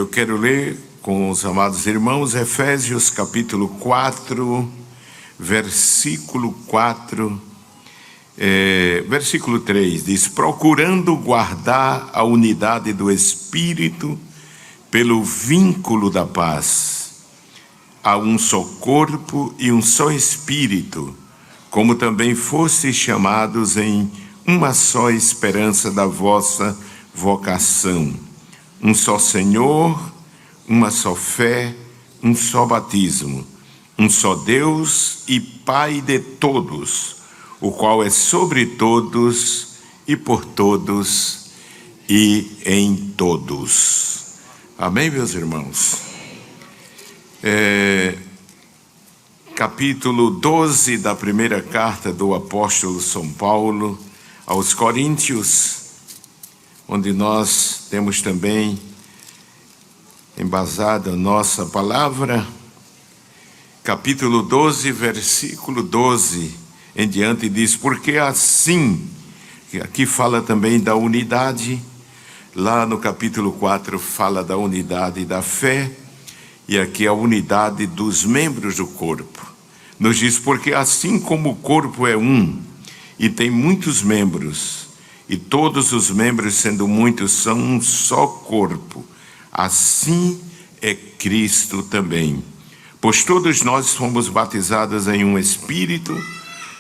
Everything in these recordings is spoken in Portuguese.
Eu quero ler com os amados irmãos Efésios capítulo 4, versículo 4, versículo 3, diz: procurando guardar a unidade do Espírito pelo vínculo da paz. Há um só corpo e um só Espírito, como também fostes chamados em uma só esperança da vossa vocação. Um só Senhor, uma só fé, um só batismo, um só Deus e Pai de todos, o qual é sobre todos e por todos e em todos. Amém, meus irmãos? Capítulo 12 da primeira carta do apóstolo São Paulo aos Coríntios, onde nós temos também embasada a nossa palavra. Capítulo 12, versículo 12 em diante diz: porque assim, aqui fala também da unidade, lá no capítulo 4 fala da unidade da fé, e aqui a unidade dos membros do corpo. Nos diz: porque assim como o corpo é um e tem muitos membros, e todos os membros, sendo muitos, são um só corpo, assim é Cristo também. Pois todos nós fomos batizados em um Espírito,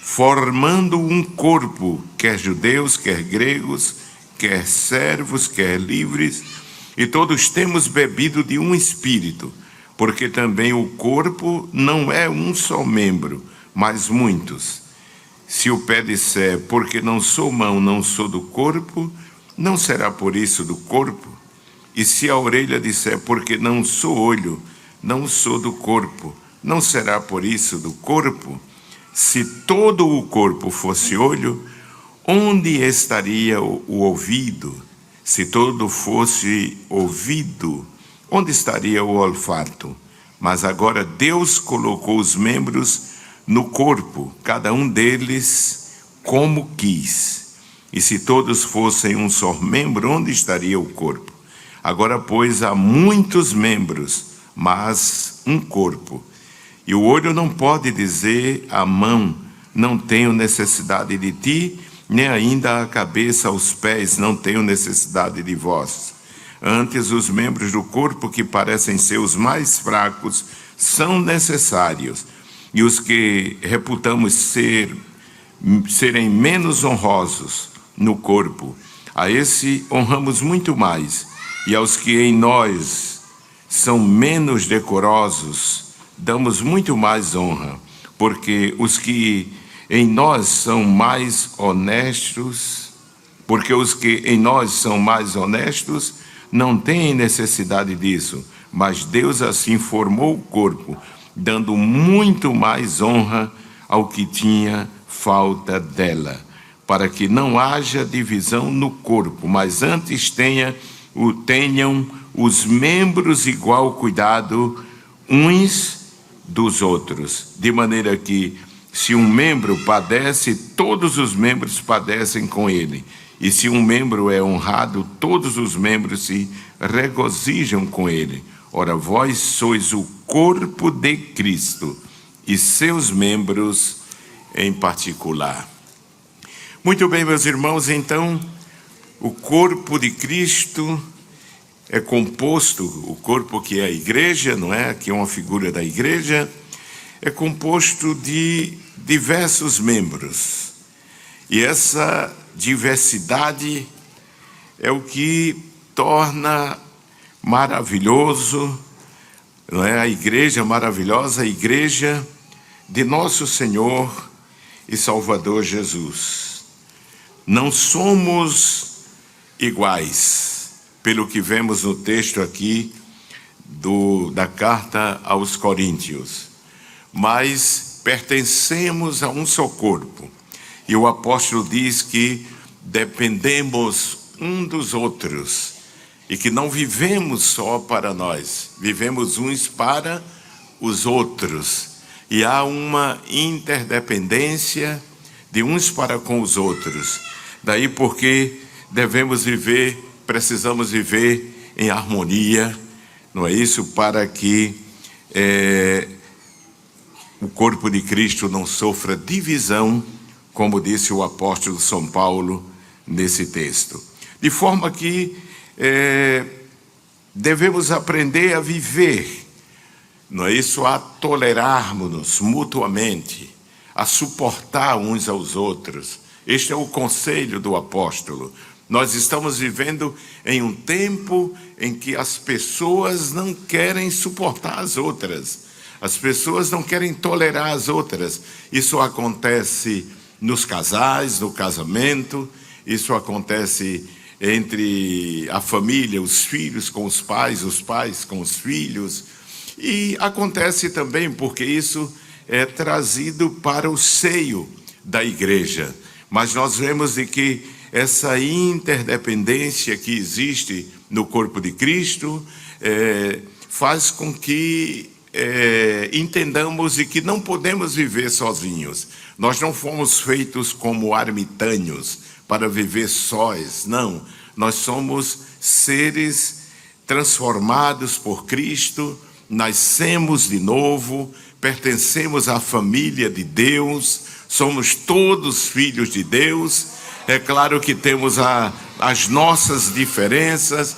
formando um corpo, quer judeus, quer gregos, quer servos, quer livres, e todos temos bebido de um Espírito, porque também o corpo não é um só membro, mas muitos. Se o pé disser, porque não sou mão, não sou do corpo, não será por isso do corpo? E se a orelha disser, porque não sou olho, não sou do corpo, não será por isso do corpo? Se todo o corpo fosse olho, onde estaria o ouvido? Se todo fosse ouvido, onde estaria o olfato? Mas agora Deus colocou os membros no corpo, cada um deles como quis. E se todos fossem um só membro, onde estaria o corpo? Agora, pois, há muitos membros, mas um corpo. E o olho não pode dizer à mão, não tenho necessidade de ti, nem ainda a cabeça aos pés, não tenho necessidade de vós. Antes, os membros do corpo que parecem ser os mais fracos são necessários, e os que reputamos serem menos honrosos no corpo, a esse honramos muito mais, e aos que em nós são menos decorosos, damos muito mais honra, porque os que em nós são mais honestos, não têm necessidade disso, mas Deus assim formou o corpo, dando muito mais honra ao que tinha falta dela, para que não haja divisão no corpo, mas antes tenham os membros igual cuidado uns dos outros, de maneira que, se um membro padece, todos os membros padecem com ele, e se um membro é honrado, todos os membros se regozijam com ele. Ora, vós sois o corpo de Cristo e seus membros em particular. Muito bem, meus irmãos, então, o corpo de Cristo é composto, o corpo que é a igreja, não é? Aqui é uma figura da igreja, é composto de diversos membros. E essa diversidade é o que torna maravilhoso, não é? A igreja maravilhosa, a igreja de nosso Senhor e Salvador Jesus. Não somos iguais, pelo que vemos no texto aqui da carta aos Coríntios, mas pertencemos a um só corpo. E o apóstolo diz que dependemos um dos outros, e que não vivemos só para nós, vivemos uns para os outros. E há uma interdependência de uns para com os outros. Daí porque precisamos viver em harmonia, não é isso? Para que o corpo de Cristo não sofra divisão, como disse o apóstolo São Paulo nesse texto. De forma que devemos aprender a viver, não é isso? A tolerarmos-nos mutuamente, a suportar uns aos outros. Este é o conselho do apóstolo. Nós estamos vivendo em um tempo em que as pessoas não querem suportar as outras. As pessoas não querem tolerar as outras. Isso acontece nos casais, no casamento, isso acontece entre a família, os filhos com os pais com os filhos. E acontece também porque isso é trazido para o seio da igreja. Mas nós vemos de que essa interdependência que existe no corpo de Cristo faz com que entendamos de que não podemos viver sozinhos. Nós não fomos feitos como ermitãos para viver sós, não. Nós somos seres transformados por Cristo, nascemos de novo, pertencemos à família de Deus, somos todos filhos de Deus. É claro que temos as nossas diferenças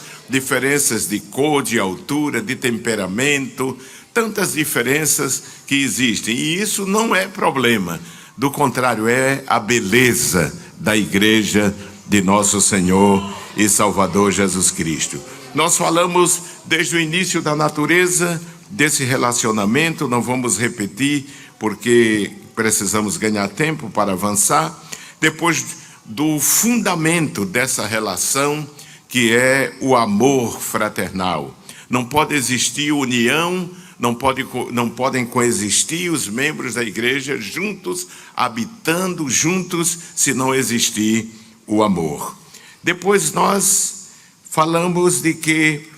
de cor, de altura, de temperamento, tantas diferenças que existem. E isso não é problema. Do contrário, é a beleza da igreja de nosso Senhor e Salvador Jesus Cristo. Nós falamos desde o início da natureza desse relacionamento, não vamos repetir porque precisamos ganhar tempo para avançar. Depois do fundamento dessa relação, que é o amor fraternal. Não pode existir união, não podem coexistir os membros da igreja juntos, habitando juntos, se não existir o amor. Depois nós falamos de que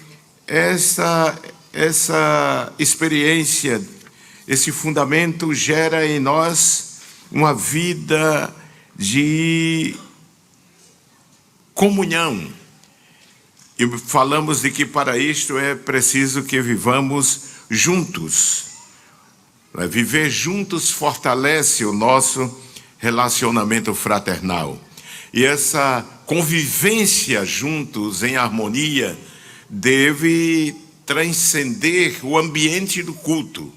essa experiência, esse fundamento gera em nós uma vida de comunhão. E falamos de que para isto é preciso que vivamos juntos. Viver juntos fortalece o nosso relacionamento fraternal. E essa convivência juntos em harmonia deve transcender o ambiente do culto.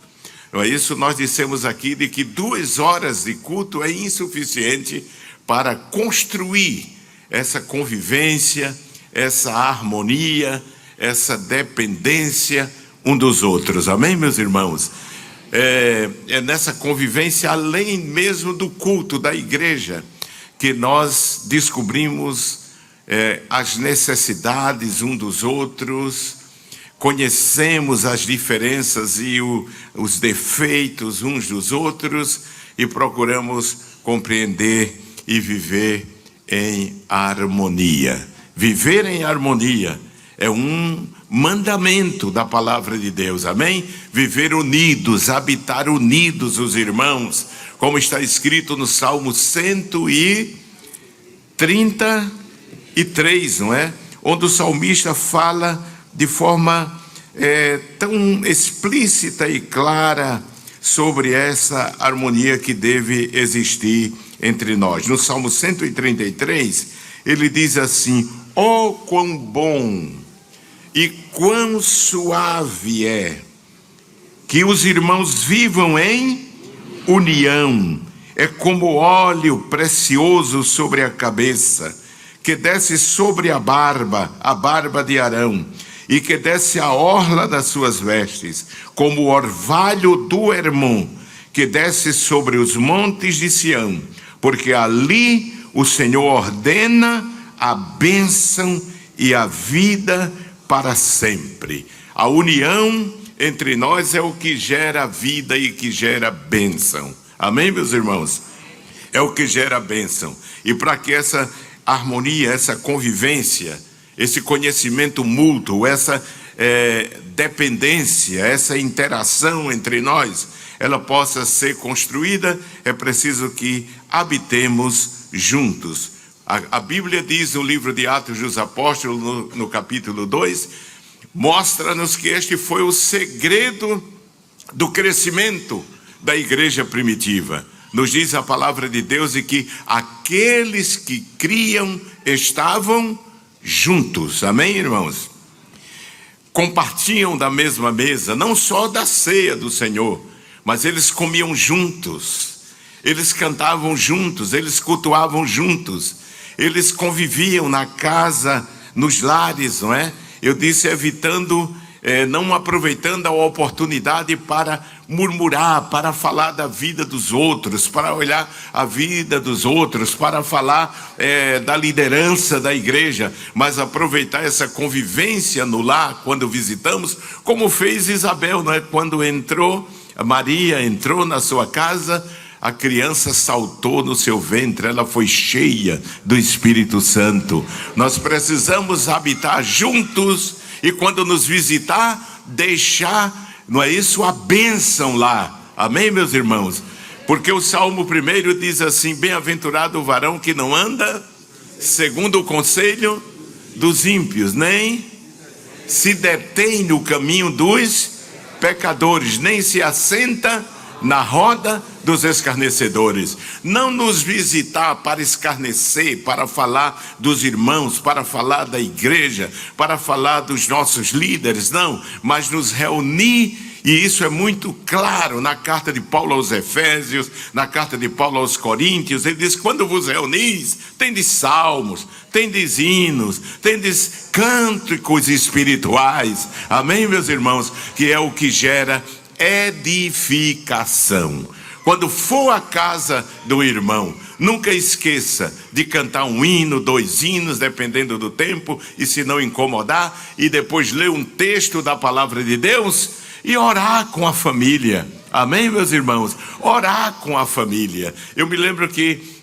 Não é isso? Nós dissemos aqui de que 2 horas de culto é insuficiente para construir essa convivência, essa harmonia, essa dependência um dos outros. Amém, meus irmãos? É nessa convivência, além mesmo do culto da igreja, que nós descobrimos as necessidades um dos outros, conhecemos as diferenças e os defeitos uns dos outros e procuramos compreender e viver em harmonia. Viver em harmonia é um mandamento da palavra de Deus, amém? Viver unidos, habitar unidos os irmãos, como está escrito no Salmo 133, não é? Onde o salmista fala de forma tão explícita e clara sobre essa harmonia que deve existir entre nós. No Salmo 133, ele diz assim: ó, quão bom e quão suave é que os irmãos vivam em união. É como óleo precioso sobre a cabeça, que desce sobre a barba de Arão, e que desce a orla das suas vestes, como o orvalho do Hermon, que desce sobre os montes de Sião, porque ali o Senhor ordena a bênção e a vida para sempre. A união entre nós é o que gera vida e que gera bênção. Amém, meus irmãos? É o que gera bênção. E para que essa harmonia, essa convivência, esse conhecimento mútuo, essa dependência, essa interação entre nós, ela possa ser construída, é preciso que habitemos juntos. A Bíblia diz no livro de Atos dos Apóstolos, no capítulo 2, mostra-nos que este foi o segredo do crescimento da igreja primitiva. Nos diz a palavra de Deus e que aqueles que criam estavam juntos. Amém, irmãos? Compartilham da mesma mesa, não só da ceia do Senhor, mas eles comiam juntos, eles cantavam juntos, eles cultuavam juntos, eles conviviam na casa, nos lares, não é? Eu disse evitando, não aproveitando a oportunidade para murmurar, para falar da vida dos outros, para olhar a vida dos outros, para falar da liderança da igreja, mas aproveitar essa convivência no lar, quando visitamos, como fez Isabel, não é? Quando Maria entrou na sua casa, a criança saltou no seu ventre, ela foi cheia do Espírito Santo. Nós precisamos habitar juntos e quando nos visitar, deixar, não é isso, a bênção lá. Amém, meus irmãos? Porque o Salmo 1 diz assim: bem-aventurado o varão que não anda segundo o conselho dos ímpios, nem se detém no caminho dos pecadores, nem se assenta na roda dos escarnecedores. Não nos visitar para escarnecer, para falar dos irmãos, para falar da igreja, para falar dos nossos líderes, não, mas nos reunir, e isso é muito claro na carta de Paulo aos Efésios, na carta de Paulo aos Coríntios. Ele diz: quando vos reunis, tendes salmos, tendes hinos, tendes cânticos espirituais. Amém, meus irmãos? Que é o que gera edificação. Quando for à casa do irmão, nunca esqueça de cantar um hino, 2 hinos, dependendo do tempo, e se não incomodar, e depois ler um texto da palavra de Deus e orar com a família. Amém, meus irmãos? Orar com a família. Eu me lembro que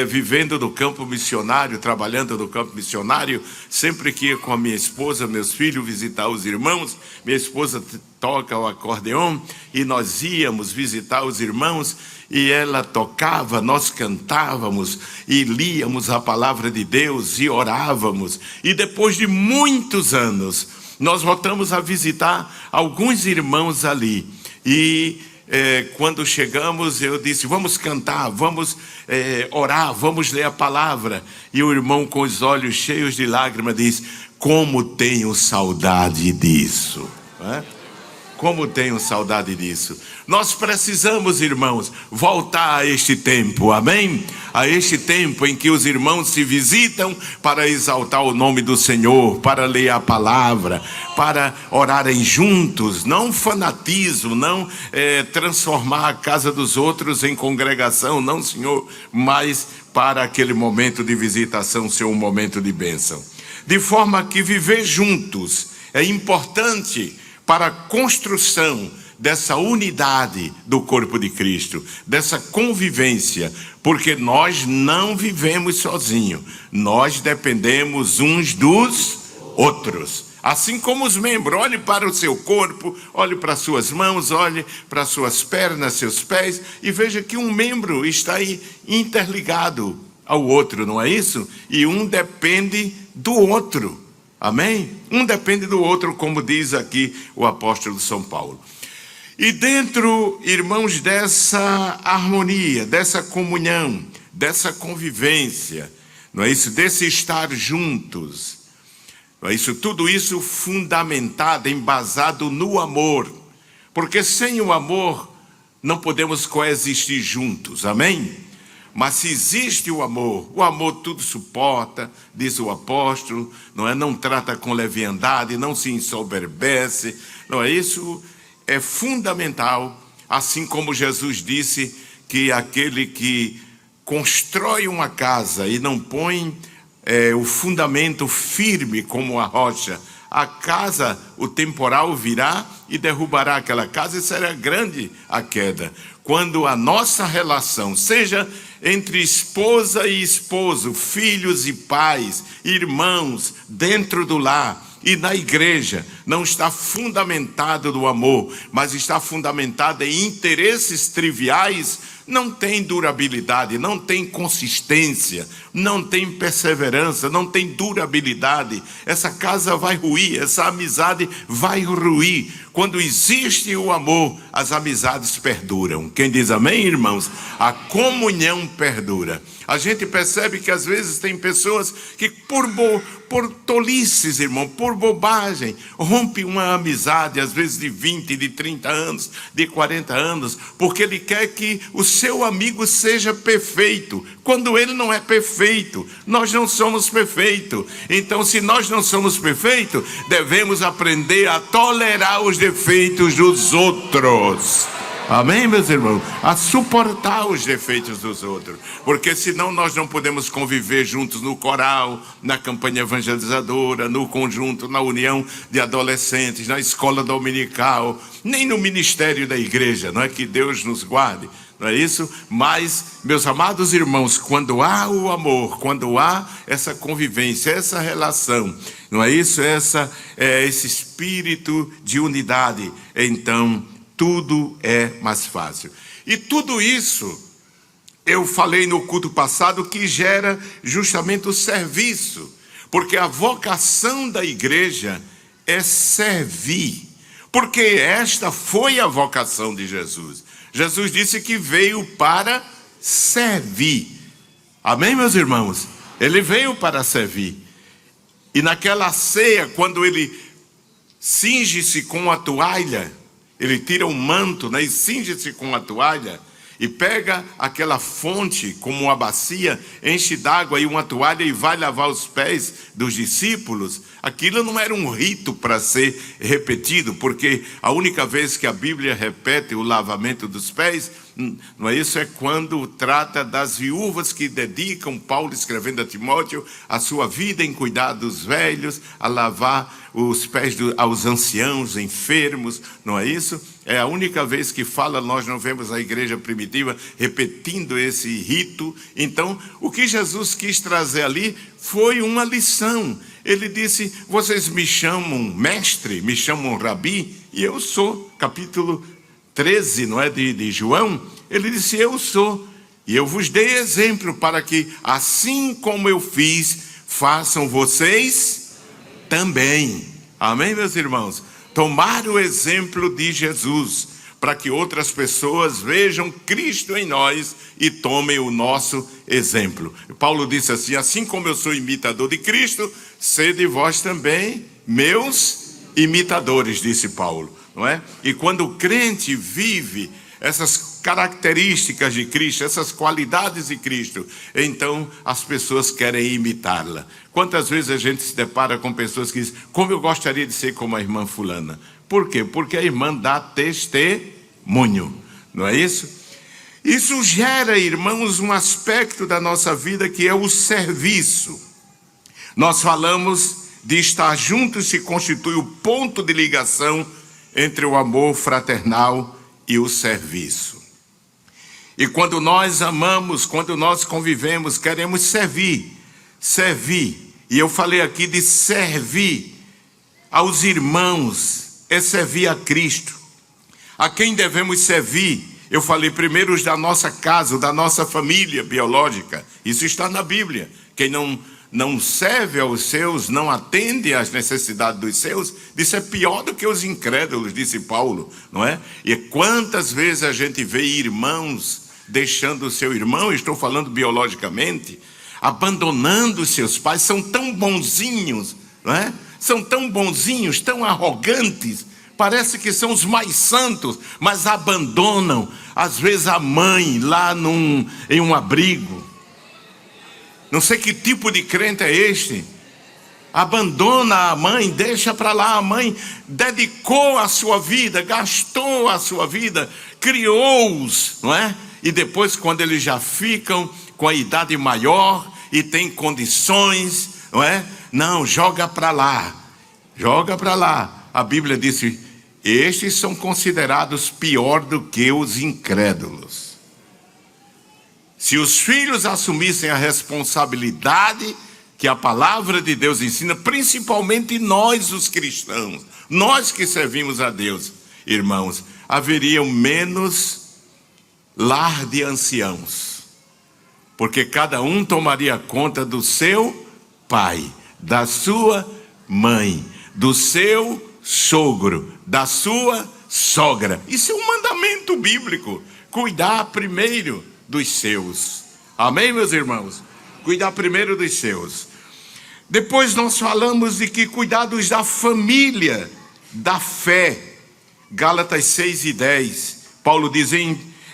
vivendo no campo missionário, trabalhando no campo missionário, sempre que ia com a minha esposa, meus filhos, visitar os irmãos, minha esposa toca o acordeon, e nós íamos visitar os irmãos, e ela tocava, nós cantávamos, e líamos a palavra de Deus, e orávamos, e depois de muitos anos, nós voltamos a visitar alguns irmãos ali, e quando chegamos, eu disse: vamos cantar, vamos orar, vamos ler a palavra. E o irmão, com os olhos cheios de lágrimas, diz: como tenho saudade disso, não é? Como tenho saudade disso. Nós precisamos, irmãos, voltar a este tempo, amém? A este tempo em que os irmãos se visitam para exaltar o nome do Senhor, para ler a palavra, para orarem juntos, não fanatismo, não transformar a casa dos outros em congregação, não, Senhor, mas para aquele momento de visitação ser um momento de bênção. De forma que viver juntos é importante para a construção dessa unidade do corpo de Cristo, dessa convivência, porque nós não vivemos sozinhos, nós dependemos uns dos outros. Assim como os membros, olhe para o seu corpo, olhe para suas mãos, olhe para suas pernas, seus pés, e veja que um membro está aí interligado ao outro, não é isso? E um depende do outro. Amém? Um depende do outro, como diz aqui o apóstolo São Paulo. E dentro, irmãos, dessa harmonia, dessa comunhão, dessa convivência, não é isso? Desse estar juntos, não é isso? Tudo isso fundamentado, embasado no amor. Porque sem o amor não podemos coexistir juntos, amém? Mas se existe o amor tudo suporta, diz o apóstolo, não é? Não trata com leviandade, não se ensoberbece, não é? Isso é fundamental, assim como Jesus disse que aquele que constrói uma casa e não põe o fundamento firme como a rocha, a casa, o temporal virá e derrubará aquela casa, e será grande a queda. Quando a nossa relação, seja entre esposa e esposo, filhos e pais, irmãos, dentro do lar e na igreja, não está fundamentado no amor, mas está fundamentada em interesses triviais, não tem durabilidade, não tem consistência, não tem perseverança, não tem durabilidade. Essa casa vai ruir, essa amizade vai ruir. Quando existe o amor, as amizades perduram. Quem diz amém, irmãos? A comunhão perdura. A gente percebe que às vezes tem pessoas que por tolices, irmão, por bobagem, rompe uma amizade, às vezes de 20, de 30 anos, de 40 anos, porque ele quer que o seu amigo seja perfeito, quando ele não é perfeito. Nós não somos perfeitos. Então, se nós não somos perfeitos, devemos aprender a tolerar os defeitos dos outros. Amém, meus irmãos? A suportar os defeitos dos outros, porque senão nós não podemos conviver juntos no coral, na campanha evangelizadora, no conjunto, na união de adolescentes, na escola dominical, nem no ministério da igreja. Não é que Deus nos guarde, não é isso? Mas, meus amados irmãos, quando há o amor, quando há essa convivência, essa relação, não é isso? Esse espírito de unidade, então tudo é mais fácil. E tudo isso, eu falei no culto passado, que gera justamente o serviço. Porque a vocação da igreja é servir. Porque esta foi a vocação de Jesus. Jesus disse que veio para servir. Amém, meus irmãos? Ele veio para servir. E naquela ceia, quando ele cinge-se com a toalha, ele tira o manto, né, e cinge-se com a toalha, e pega aquela fonte como uma bacia, enche d'água e uma toalha e vai lavar os pés dos discípulos. Aquilo não era um rito para ser repetido, porque a única vez que a Bíblia repete o lavamento dos pés, não é isso? É quando trata das viúvas que dedicam, Paulo escrevendo a Timóteo, a sua vida em cuidar dos velhos, a lavar os pés aos anciãos, enfermos, não é isso? É a única vez que fala, nós não vemos a igreja primitiva repetindo esse rito. Então, o que Jesus quis trazer ali foi uma lição. Ele disse, vocês me chamam mestre, me chamam rabi, e eu sou. Capítulo 13, não é, de João, ele disse, eu sou. E eu vos dei exemplo para que, assim como eu fiz, façam vocês também. Amém, meus irmãos? Tomar o exemplo de Jesus, para que outras pessoas vejam Cristo em nós e tomem o nosso exemplo. Paulo disse assim, assim como eu sou imitador de Cristo, sede vós também meus imitadores, disse Paulo, não é? E quando o crente vive essas características de Cristo, essas qualidades de Cristo, então as pessoas querem imitá-la. Quantas vezes a gente se depara com pessoas que dizem, como eu gostaria de ser como a irmã fulana? Por quê? Porque a irmã dá testemunho, não é isso? Isso gera, irmãos, um aspecto da nossa vida que é o serviço. Nós falamos de estar juntos se constitui o ponto de ligação entre o amor fraternal e o serviço. E quando nós amamos, quando nós convivemos, queremos servir. E eu falei aqui de servir aos irmãos, é servir a Cristo. A quem devemos servir? Eu falei primeiro os da nossa casa, da nossa família biológica. Isso está na Bíblia. Quem não serve aos seus, não atende às necessidades dos seus, isso é pior do que os incrédulos, disse Paulo, não é? E quantas vezes a gente vê irmãos deixando o seu irmão, estou falando biologicamente, abandonando os seus pais, são tão bonzinhos, não é? São tão bonzinhos, tão arrogantes, parece que são os mais santos, mas abandonam, às vezes, a mãe lá em um abrigo. Não sei que tipo de crente é este. Abandona a mãe, deixa para lá. A mãe dedicou a sua vida, gastou a sua vida, criou-os, não é? E depois, quando eles já ficam com a idade maior e têm condições, não é? Não, joga para lá. Joga para lá. A Bíblia disse, estes são considerados pior do que os incrédulos. Se os filhos assumissem a responsabilidade que a palavra de Deus ensina, principalmente nós os cristãos, nós que servimos a Deus, irmãos, haveriam menos lar de anciãos, porque cada um tomaria conta do seu pai, da sua mãe, do seu sogro, da sua sogra. Isso é um mandamento bíblico. Cuidar primeiro dos seus. Amém, meus irmãos? Cuidar primeiro dos seus. Depois nós falamos de que cuidados da família, da fé. Gálatas 6:10. Paulo diz: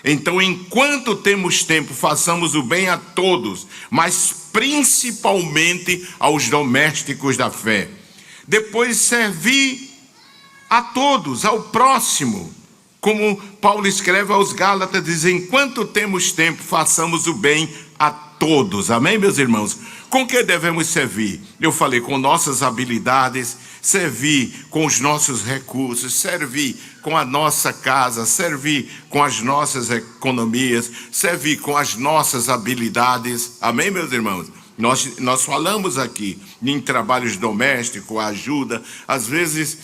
então, enquanto temos tempo, façamos o bem a todos, mas principalmente aos domésticos da fé. Depois, servir a todos, ao próximo. Como Paulo escreve aos Gálatas, diz: enquanto temos tempo, façamos o bem a todos. Amém, meus irmãos? Com que devemos servir? Eu falei, com nossas habilidades, servir com os nossos recursos, servir com a nossa casa, servir com as nossas economias, servir com as nossas habilidades. Amém, meus irmãos? Nós falamos aqui em trabalhos domésticos, ajuda. Às vezes,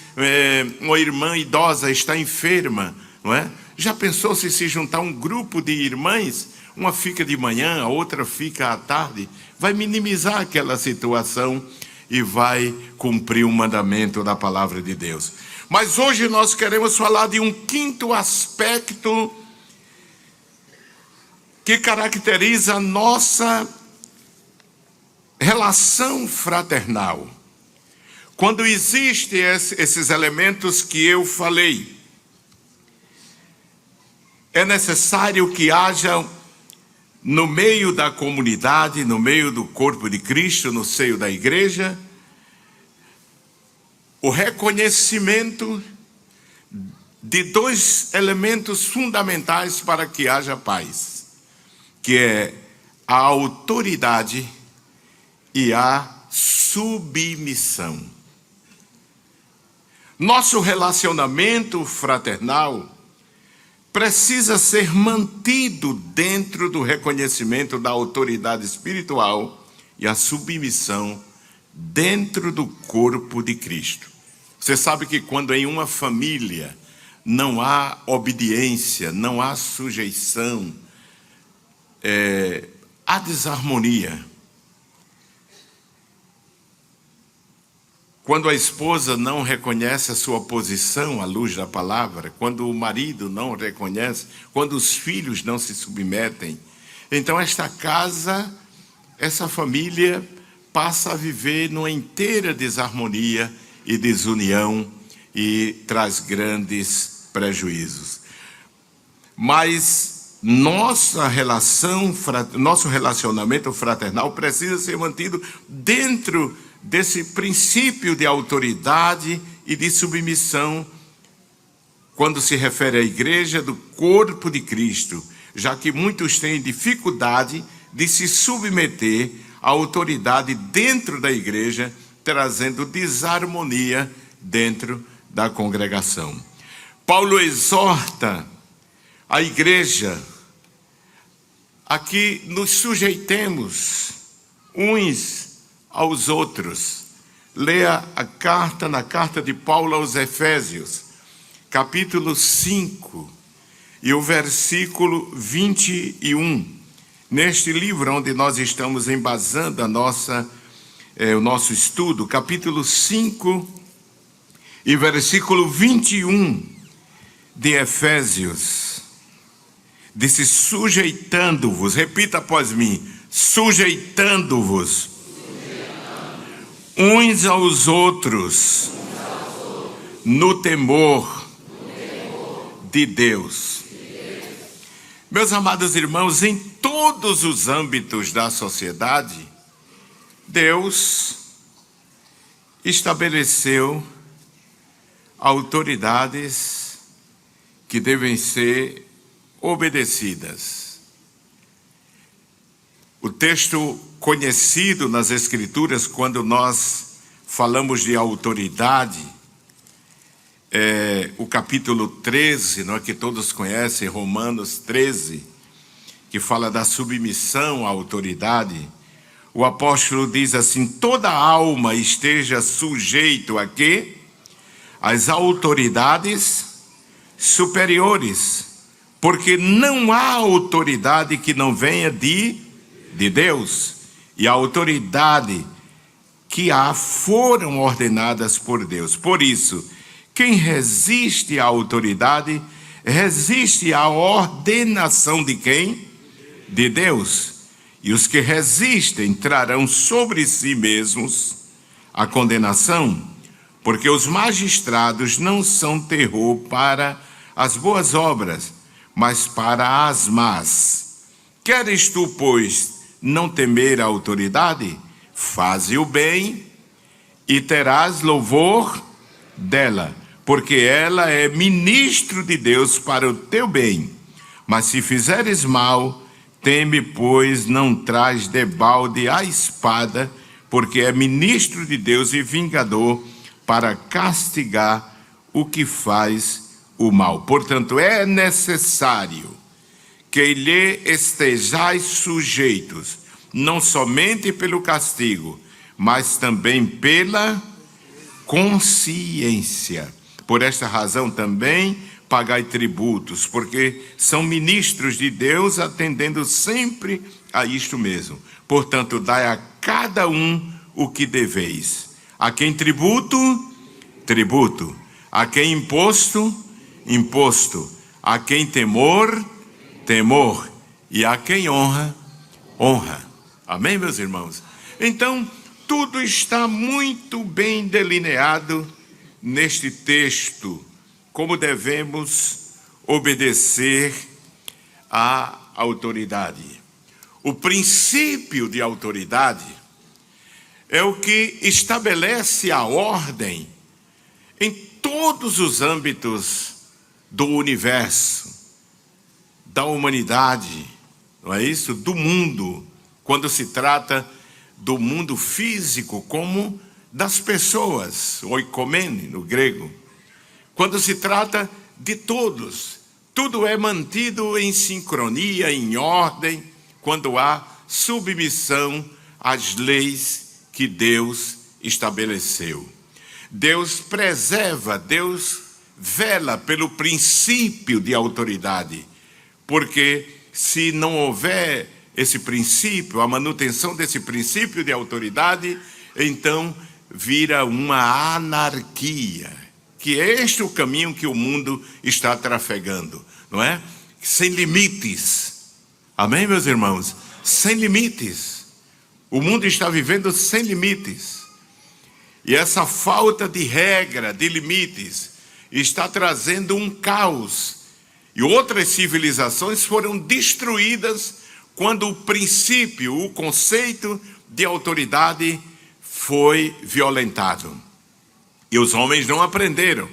uma irmã idosa está enferma, não é? Já pensou se juntar um grupo de irmãs? Uma fica de manhã, a outra fica à tarde. Vai minimizar aquela situação e vai cumprir o mandamento da palavra de Deus. Mas hoje nós queremos falar de um quinto aspecto que caracteriza a nossa relação fraternal. Quando existem esses elementos que eu falei, é necessário que haja no meio da comunidade, no meio do corpo de Cristo, no seio da igreja, o reconhecimento de dois elementos fundamentais para que haja paz, que é a autoridade e a submissão. Nosso relacionamento fraternal precisa ser mantido dentro do reconhecimento da autoridade espiritual e a submissão dentro do corpo de Cristo. Você sabe que quando em uma família não há obediência, não há sujeição, há desarmonia. Quando a esposa não reconhece a sua posição à luz da palavra, quando o marido não reconhece, quando os filhos não se submetem, então esta casa, essa família passa a viver numa inteira desarmonia e desunião e traz grandes prejuízos. Mas nosso relacionamento fraternal precisa ser mantido dentro desse princípio de autoridade e de submissão quando se refere à igreja do corpo de Cristo, já que muitos têm dificuldade de se submeter à autoridade dentro da igreja, trazendo desarmonia dentro da congregação. Paulo exorta a igreja a que nos sujeitemos uns aos outros. Leia na carta de Paulo aos Efésios, capítulo 5, e o versículo 21. Neste livro onde nós estamos embasando o nosso estudo, capítulo 5 e versículo 21 de Efésios, disse: sujeitando-vos, repita após mim, sujeitando-vos uns aos outros no temor de Deus. Meus amados irmãos, em todos os âmbitos da sociedade, Deus estabeleceu autoridades que devem ser obedecidas. O texto conhecido nas Escrituras, quando nós falamos de autoridade, o capítulo 13, não é, que todos conhecem, Romanos 13, que fala da submissão à autoridade. O apóstolo diz assim: toda alma esteja sujeito a quê? Às autoridades superiores, porque não há autoridade que não venha de Deus, e a autoridade que há foram ordenadas por Deus. Por isso, quem resiste à autoridade, resiste à ordenação de quem? De Deus. E os que resistem trarão sobre si mesmos a condenação, porque os magistrados não são terror para as boas obras, mas para as más. Queres tu, pois, não temer a autoridade? Faze o bem e terás louvor dela, porque ela é ministro de Deus para o teu bem. Mas se fizeres mal, teme, pois não traz debalde a espada, porque é ministro de Deus e vingador para castigar o que faz o mal. Portanto, é necessário que lhe estejais sujeitos, não somente pelo castigo, mas também pela consciência. Por esta razão também pagai tributos, porque são ministros de Deus, atendendo sempre a isto mesmo. Portanto, dai a cada um o que deveis. A quem tributo, tributo. A quem imposto, imposto. A quem temor, temor. E a quem honra, honra. Amém, meus irmãos? Então, tudo está muito bem delineado neste texto, como devemos obedecer à autoridade. O princípio de autoridade é o que estabelece a ordem em todos os âmbitos do universo, da humanidade, não é isso? Do mundo, quando se trata do mundo físico, como das pessoas, oikomene no grego. Quando se trata de todos, tudo é mantido em sincronia, em ordem, quando há submissão às leis que Deus estabeleceu. Deus preserva, Deus vela pelo princípio de autoridade, porque se não houver esse princípio, a manutenção desse princípio de autoridade, então vira uma anarquia, que é este o caminho que o mundo está trafegando, não é? Sem limites. Amém, meus irmãos? Sem limites. O mundo está vivendo sem limites. E essa falta de regra, de limites, está trazendo um caos. E outras civilizações foram destruídas quando o princípio, o conceito de autoridade foi violentado. E os homens não aprenderam.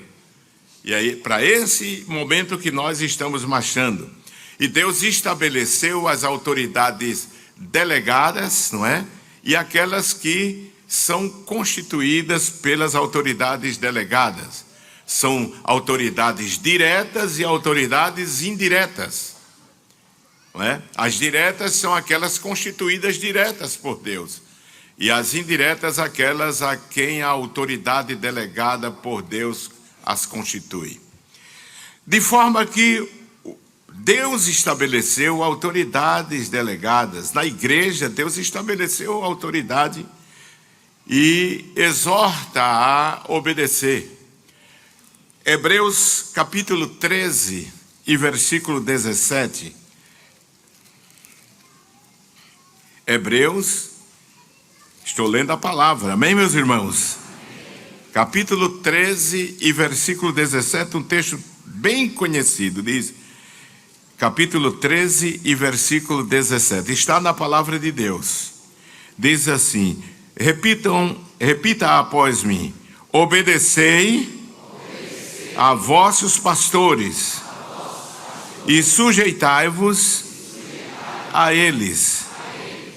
E aí, para esse momento que nós estamos marchando. E Deus estabeleceu as autoridades delegadas, não é? E aquelas que são constituídas pelas autoridades delegadas. São autoridades diretas e autoridades indiretas. Não é? As diretas são aquelas constituídas diretas por Deus. E as indiretas, aquelas a quem a autoridade delegada por Deus as constitui. De forma que Deus estabeleceu autoridades delegadas. Na igreja, Deus estabeleceu autoridade e exorta a obedecer. Hebreus capítulo 13 e versículo 17. Hebreus, estou lendo a palavra, amém, meus irmãos? Capítulo 13 e versículo 17, um texto bem conhecido, diz, capítulo 13 e versículo 17, está na palavra de Deus, diz assim, repita após mim, obedecei a vossos pastores e sujeitai-vos a eles,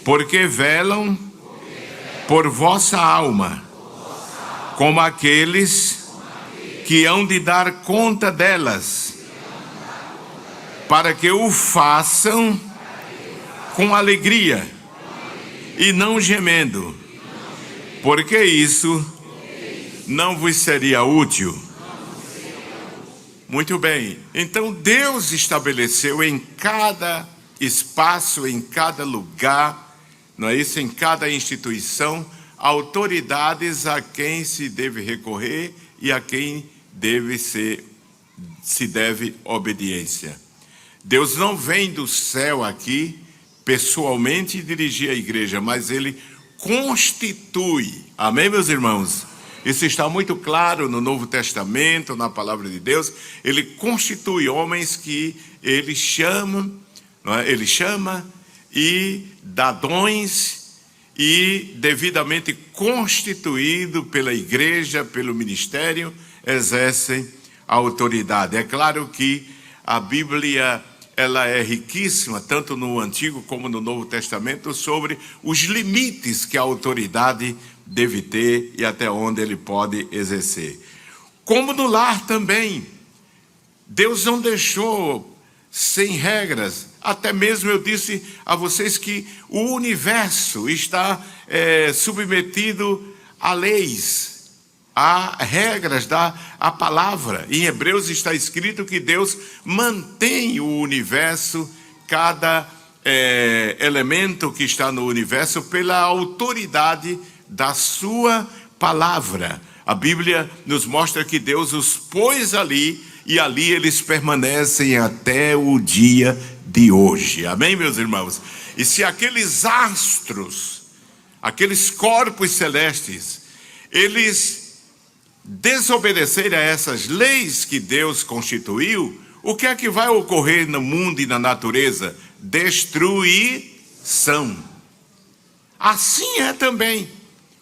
porque velam por vossa alma, como aqueles que hão de dar conta delas, para que o façam com alegria e não gemendo, porque isso não vos seria útil. Muito bem. Então Deus estabeleceu em cada espaço, em cada lugar, não é isso? Em cada instituição, autoridades a quem se deve recorrer e a quem se deve obediência. Deus não vem do céu aqui pessoalmente dirigir a igreja, mas Ele constitui. Amém, meus irmãos? Isso está muito claro no Novo Testamento, na palavra de Deus. Ele constitui homens que Ele chama, não é? Ele chama e dá dons, e devidamente constituído pela igreja, pelo ministério, exercem a autoridade. É claro que a Bíblia, ela é riquíssima, tanto no Antigo como no Novo Testamento, sobre os limites que a autoridade deve ter e até onde ele pode exercer. Como no lar também, Deus não deixou sem regras. Até mesmo eu disse a vocês que o universo está submetido a leis, a regras da palavra. Em Hebreus está escrito que Deus mantém o universo, cada elemento que está no universo, pela autoridade da sua palavra. A Bíblia nos mostra que Deus os pôs ali, e ali eles permanecem até o dia de hoje. Amém, meus irmãos? E se aqueles astros, aqueles corpos celestes, eles desobedecerem a essas leis que Deus constituiu, o que é que vai ocorrer no mundo e na natureza? Destruição. Assim é também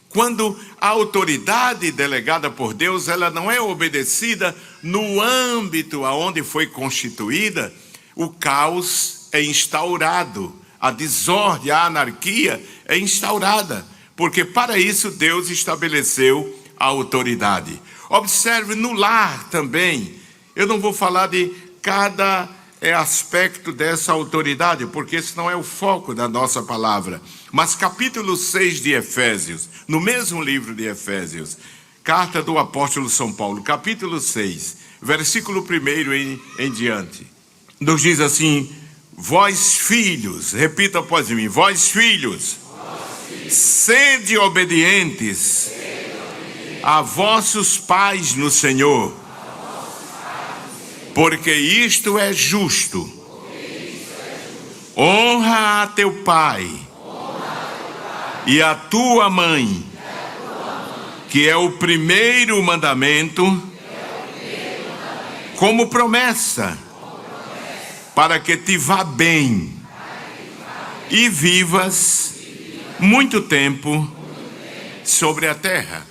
quando a autoridade delegada por Deus, ela não é obedecida no âmbito aonde foi constituída, o caos é instaurado, a desordem, a anarquia é instaurada, porque para isso Deus estabeleceu a autoridade. Observe no lar também. Eu não vou falar de cada aspecto dessa autoridade, porque esse não é o foco da nossa palavra. Mas capítulo 6 de Efésios, no mesmo livro de Efésios, carta do apóstolo São Paulo, capítulo 6, versículo 1 em diante, nos diz assim: vós filhos, repita após mim, vós filhos, sede obedientes a vossos pais no Senhor, porque isto é justo. Honra a teu pai e a tua mãe, que é o primeiro mandamento, como promessa, para que te vá bem e vivas muito tempo sobre a terra.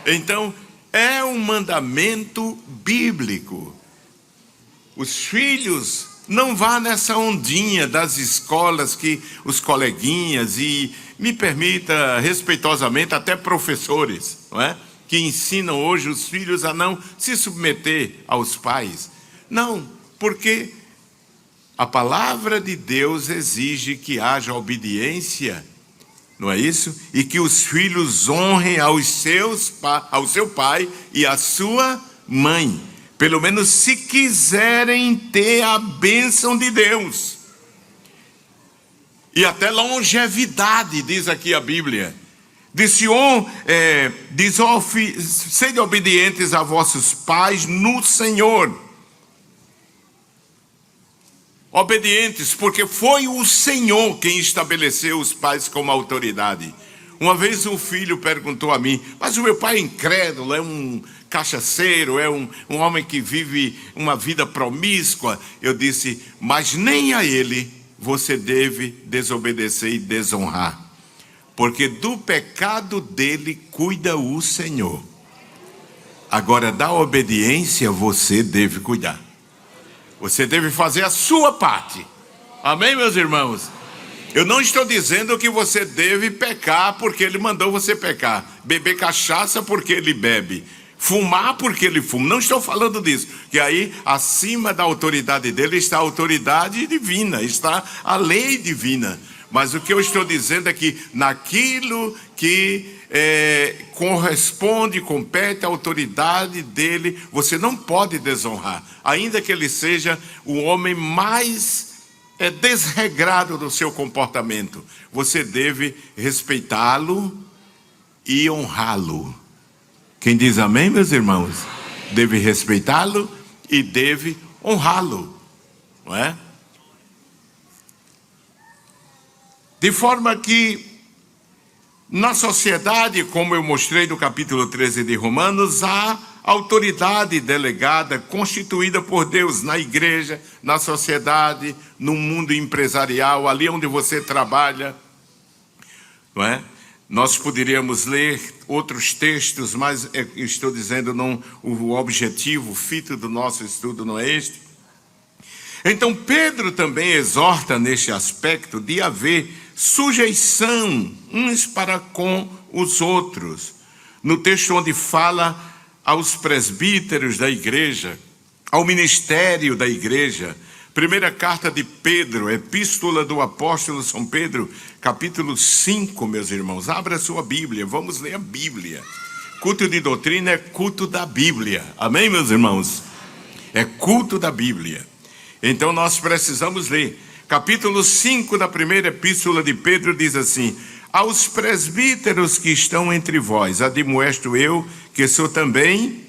Então, é um mandamento bíblico. Os filhos não vá nessa ondinha das escolas que os coleguinhas e, me permita respeitosamente, até professores, não é? Que ensinam hoje os filhos a não se submeter aos pais. Não, porque a palavra de Deus exige que haja obediência, não é isso? E que os filhos honrem ao seu pai e à sua mãe. Pelo menos se quiserem ter a bênção de Deus. E até longevidade, diz aqui a Bíblia. Sede obedientes a vossos pais no Senhor. Obedientes, porque foi o Senhor quem estabeleceu os pais como autoridade. Uma vez um filho perguntou a mim: mas o meu pai é incrédulo, é um cachaceiro, é um homem que vive uma vida promíscua. Eu disse: mas nem a ele você deve desobedecer e desonrar, porque do pecado dele cuida o Senhor. Agora, da obediência você deve cuidar. Você deve fazer a sua parte. Amém, meus irmãos? Eu não estou dizendo que você deve pecar porque ele mandou você pecar, beber cachaça porque ele bebe, fumar porque ele fuma. Não estou falando disso, que aí acima da autoridade dele está a autoridade divina, está a lei divina. Mas o que eu estou dizendo é que naquilo que corresponde, compete à autoridade dele, você não pode desonrar, ainda que ele seja o homem mais desregrado do seu comportamento. Você deve respeitá-lo e honrá-lo. Quem diz amém, meus irmãos? Deve respeitá-lo e deve honrá-lo, não é? De forma que, na sociedade, como eu mostrei no capítulo 13 de Romanos, há autoridade delegada, constituída por Deus na igreja, na sociedade, no mundo empresarial, ali onde você trabalha, não é? Nós poderíamos ler outros textos, mas eu estou dizendo, não, o objetivo, o fito do nosso estudo não é este. Então Pedro também exorta neste aspecto de haver sujeição uns para com os outros. No texto onde fala aos presbíteros da igreja, ao ministério da igreja, primeira carta de Pedro, epístola do apóstolo São Pedro, capítulo 5, meus irmãos. Abra a sua Bíblia, vamos ler a Bíblia. Culto de doutrina é culto da Bíblia. Amém, meus irmãos? É culto da Bíblia. Então nós precisamos ler. Capítulo 5 da primeira epístola de Pedro diz assim: aos presbíteros que estão entre vós, admoesto eu, que sou também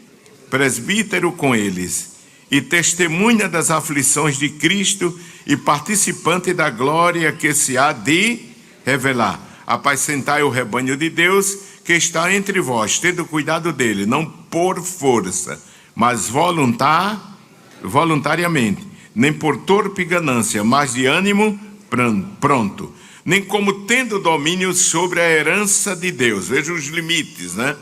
presbítero com eles, e testemunha das aflições de Cristo e participante da glória que se há de revelar. Apacentai o rebanho de Deus que está entre vós, tendo cuidado dele, não por força, mas voluntariamente, nem por torpe ganância, mas de ânimo pronto, nem como tendo domínio sobre a herança de Deus. Veja os limites, né?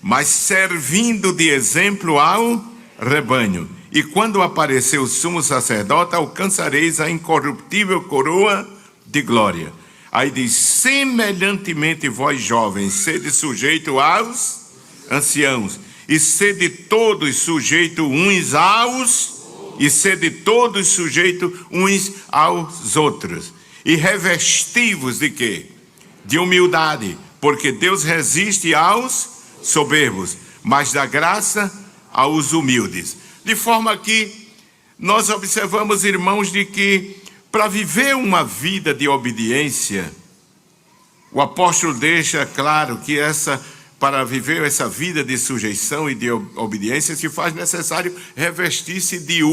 Mas servindo de exemplo ao rebanho. E quando aparecer o sumo sacerdote, alcançareis a incorruptível coroa de glória. Aí diz: semelhantemente vós jovens, sede sujeito aos anciãos, e sede todos sujeito uns aos e sede todos sujeitos uns aos outros. E revesti-vos de quê? De humildade, porque Deus resiste aos soberbos, mas dá graça aos humildes. De forma que nós observamos, irmãos, de que para viver uma vida de obediência, o apóstolo deixa claro que para viver essa vida de sujeição e de obediência, se faz necessário revestir-se de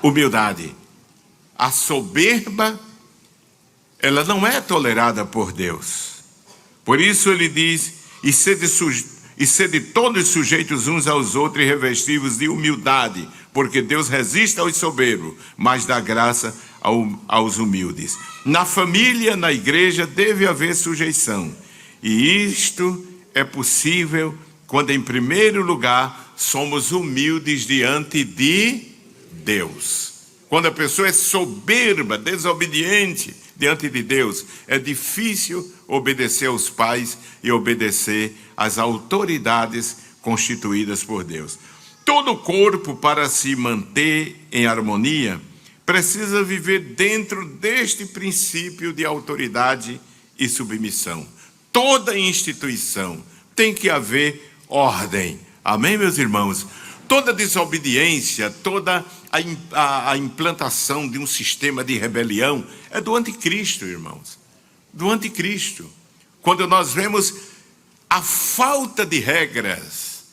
humildade. A soberba, ela não é tolerada por Deus. Por isso ele diz: e sede todos sujeitos uns aos outros e revestivos de humildade, porque Deus resiste aos soberbos, mas dá graça aos humildes. Na família, na igreja, deve haver sujeição. E isto é possível quando, em primeiro lugar, somos humildes diante de Deus. Quando a pessoa é soberba, desobediente diante de Deus, é difícil obedecer aos pais e obedecer às autoridades constituídas por Deus. Todo corpo, para se manter em harmonia, precisa viver dentro deste princípio de autoridade e submissão. Toda instituição tem que haver ordem. Amém, meus irmãos? Toda desobediência, toda a implantação de um sistema de rebelião é do anticristo, irmãos. Do anticristo. Quando nós vemos a falta de regras,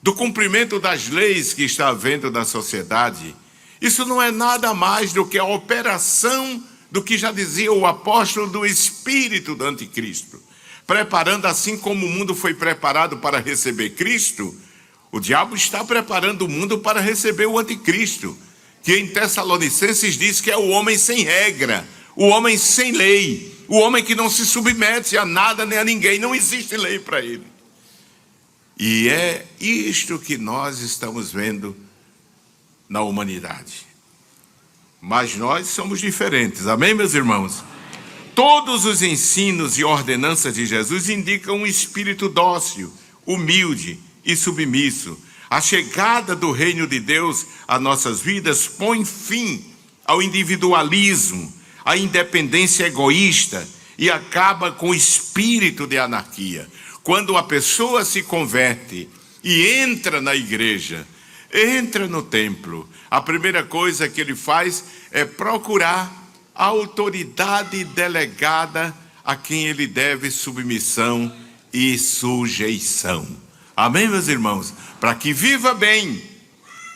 do cumprimento das leis que está havendo na sociedade, isso não é nada mais do que a operação do que já dizia o apóstolo, do espírito do anticristo. Preparando, assim como o mundo foi preparado para receber Cristo, o diabo está preparando o mundo para receber o anticristo, que em Tessalonicenses diz que é o homem sem regra, o homem sem lei, o homem que não se submete a nada nem a ninguém, não existe lei para ele. E é isto que nós estamos vendo na humanidade. Mas nós somos diferentes, amém, meus irmãos? Todos os ensinos e ordenanças de Jesus indicam um espírito dócil, humilde e submisso. A chegada do reino de Deus a nossas vidas põe fim ao individualismo, a independência egoísta e acaba com o espírito de anarquia. Quando a pessoa se converte e entra na igreja, entra no templo, a primeira coisa que ele faz é procurar a autoridade delegada a quem ele deve submissão e sujeição. Amém, meus irmãos? Para que viva bem,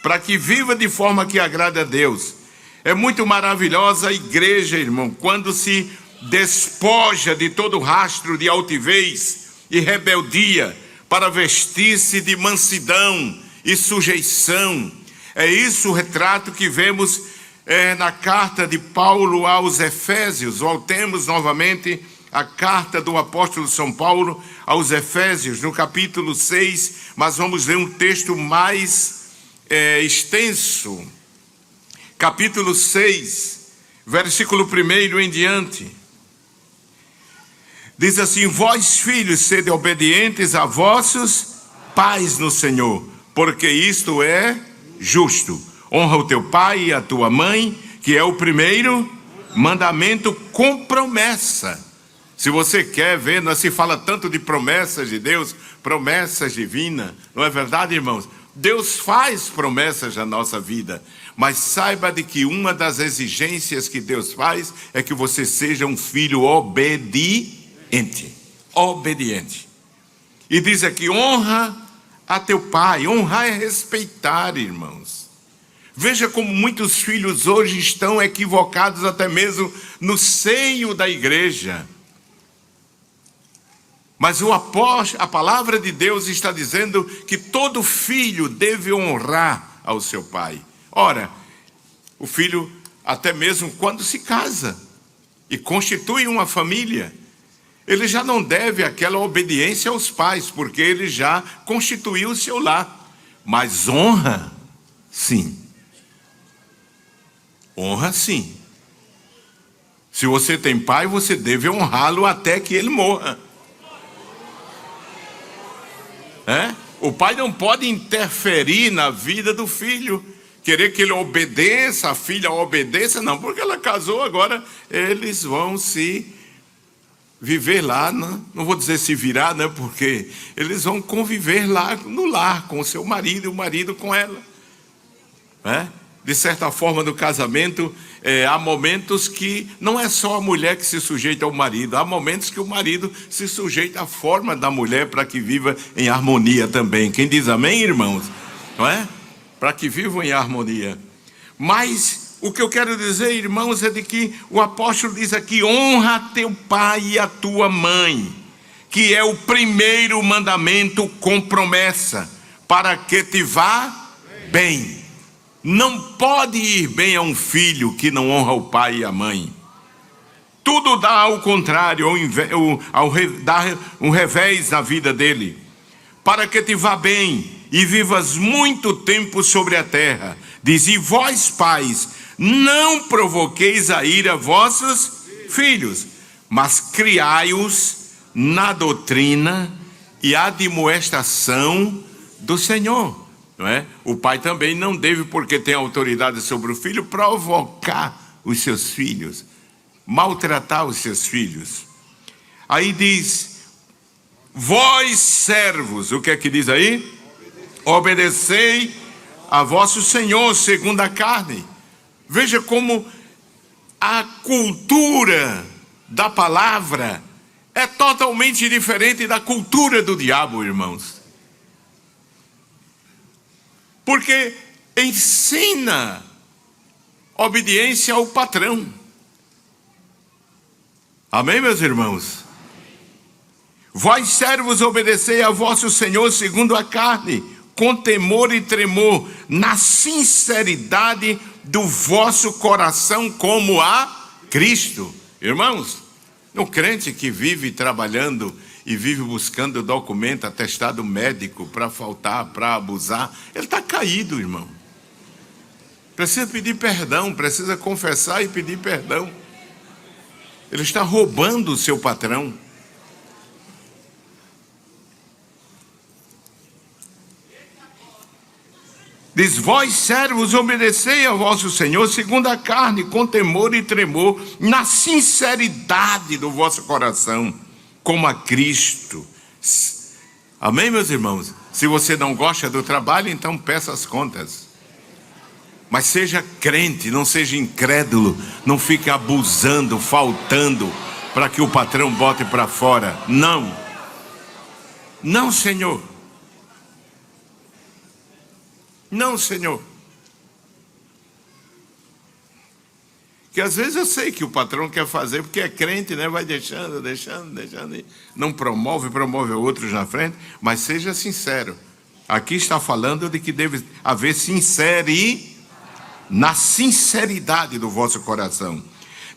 para que viva de forma que agrade a Deus. É muito maravilhosa a igreja, irmão, quando se despoja de todo rastro de altivez e rebeldia para vestir-se de mansidão e sujeição. É isso o retrato que vemos na carta de Paulo aos Efésios. Voltemos novamente à carta do apóstolo São Paulo aos Efésios, no capítulo 6, mas vamos ler um texto mais extenso. Capítulo 6, versículo 1 em diante. Diz assim: vós, filhos, sede obedientes a vossos pais no Senhor, porque isto é justo. Honra o teu pai e a tua mãe, que é o primeiro mandamento com promessa. Se você quer ver, não se fala tanto de promessas de Deus, promessas divinas, não é verdade, irmãos? Deus faz promessas na nossa vida, mas saiba de que uma das exigências que Deus faz é que você seja um filho obediente. Obediente. E diz aqui: honra a teu pai. Honrar é respeitar, irmãos. Veja como muitos filhos hoje estão equivocados até mesmo no seio da igreja. Mas a palavra de Deus está dizendo que todo filho deve honrar ao seu pai. Ora, o filho, até mesmo quando se casa e constitui uma família, ele já não deve aquela obediência aos pais, porque ele já constituiu o seu lar. Mas honra, sim. Honra, sim. Se você tem pai, você deve honrá-lo até que ele morra. O pai não pode interferir na vida do filho, querer que ele obedeça, a filha obedeça, não, porque ela casou, agora eles vão se viver lá, não vou dizer se virar, né, porque eles vão conviver lá no lar, com o seu marido e o marido com ela. De certa forma, no casamento, há momentos que não é só a mulher que se sujeita ao marido, há momentos que o marido se sujeita à forma da mulher para que viva em harmonia também. Quem diz amém, irmãos? Não é? Para que vivam em harmonia. Mas o que eu quero dizer, irmãos, é de que o apóstolo diz aqui: honra teu pai e a tua mãe, que é o primeiro mandamento com promessa, para que te vá bem. Não pode ir bem a um filho que não honra o pai e a mãe. Tudo dá ao contrário, dá um revés na vida dele. Para que te vá bem e vivas muito tempo sobre a terra. Diz: e vós, pais, não provoqueis a ira vossos filhos, mas criai-os na doutrina e admoestação do Senhor. Não é? O pai também não deve, porque tem autoridade sobre o filho, provocar os seus filhos, maltratar os seus filhos. Aí diz: vós, servos, o que é que diz aí? Obedecei a vosso Senhor segundo a carne. Veja como a cultura da palavra é totalmente diferente da cultura do diabo, irmãos. Porque ensina obediência ao patrão. Amém, meus irmãos? Vós, servos, obedecei a vosso Senhor segundo a carne, com temor e tremor, na sinceridade do vosso coração, como a Cristo. Irmãos, um crente que vive trabalhando e vive buscando documento, atestado médico para faltar, para abusar, ele está caído, irmão. Precisa pedir perdão, precisa confessar e pedir perdão. Ele está roubando o seu patrão. Diz: vós servos, obedecei ao vosso Senhor segundo a carne, com temor e tremor, na sinceridade do vosso coração, como a Cristo. Amém, meus irmãos? Se você não gosta do trabalho, então peça as contas. Mas seja crente, não seja incrédulo, não fique abusando, faltando, para que o patrão bote para fora. Não. Não, Senhor. Não, Senhor. Que às vezes eu sei que o patrão quer fazer, porque é crente, né? Vai deixando, e não promove outros na frente, mas seja sincero. Aqui está falando de que deve haver na sinceridade do vosso coração.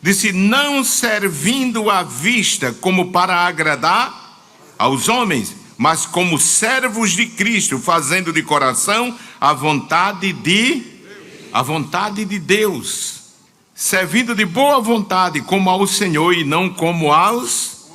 Disse: não servindo à vista como para agradar aos homens, mas como servos de Cristo, fazendo de coração a vontade de Deus, servindo de boa vontade como ao Senhor e não como aos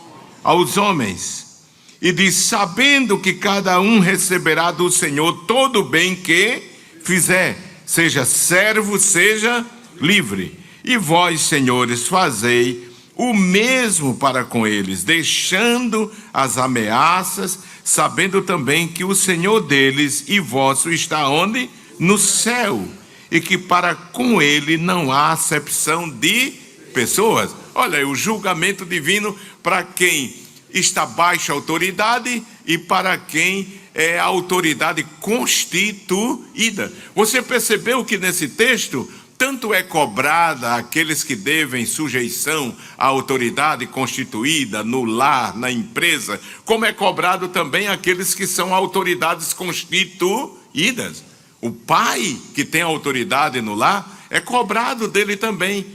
homens. E diz: sabendo que cada um receberá do Senhor todo o bem que fizer, seja servo, seja livre. E vós, senhores, fazei o mesmo para com eles, deixando as ameaças, sabendo também que o Senhor deles e vosso está onde? No céu, e que para com ele não há acepção de pessoas. Olha, o julgamento divino para quem está baixa autoridade e para quem é a autoridade constituída. Você percebeu que nesse texto tanto é cobrada aqueles que devem sujeição à autoridade constituída no lar, na empresa, como é cobrado também aqueles que são autoridades constituídas. O pai que tem autoridade no lar é cobrado dele também.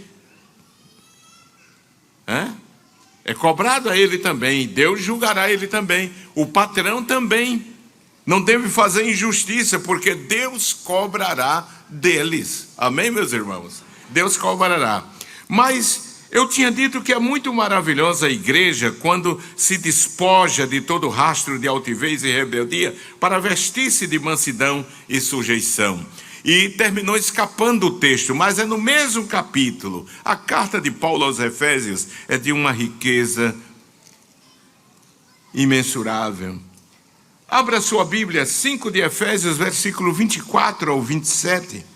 É cobrado a ele também. Deus julgará ele também. O patrão também. Não deve fazer injustiça, porque Deus cobrará deles. Amém, meus irmãos? Deus cobrará. Mas eu tinha dito que é muito maravilhosa a igreja quando se despoja de todo rastro de altivez e rebeldia para vestir-se de mansidão e sujeição. E terminou escapando o texto, mas é no mesmo capítulo. A carta de Paulo aos Efésios é de uma riqueza imensurável. Abra sua Bíblia, 5 de Efésios, versículo 24 ao 27.